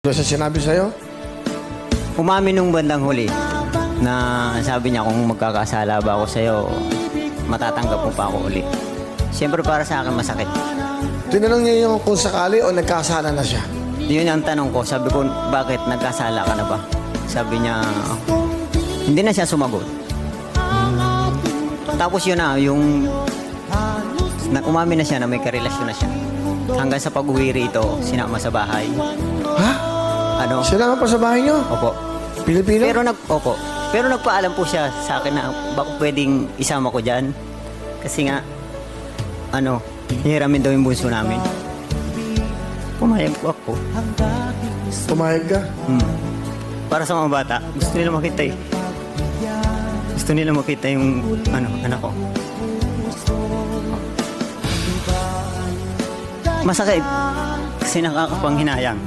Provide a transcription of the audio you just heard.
Ano siya sinabi sa'yo? Umamin nung bandang huli na sabi niya kung magkakasala ba ako sa'yo, matatanggap mo pa ako ulit. Siyempre para sa akin masakit. Tinanong niya yung kung sakali o nagkasala na siya. Yun ang tanong ko. Sabi ko, bakit nagkasala ka na ba? Sabi niya, hindi na siya sumagot. Tapos yun na, yung umamin na siya na may karelasyon na siya. Hanggang sa pag-uwi rito, sinama sa bahay. Ha? Ano? Sinama pa sa bahay niyo? Opo. Pilipino? Opo. Pero nagpaalam po siya sa akin na baka pwedeng isama ko dyan. Kasi nga, hihiramin daw yung bunso namin. Pumayag po ako. Pumayag ka? Para sa mga bata, gusto nila makita eh. Gusto nila makita yung anak ko. Masakit kasi nakakapanghinayang.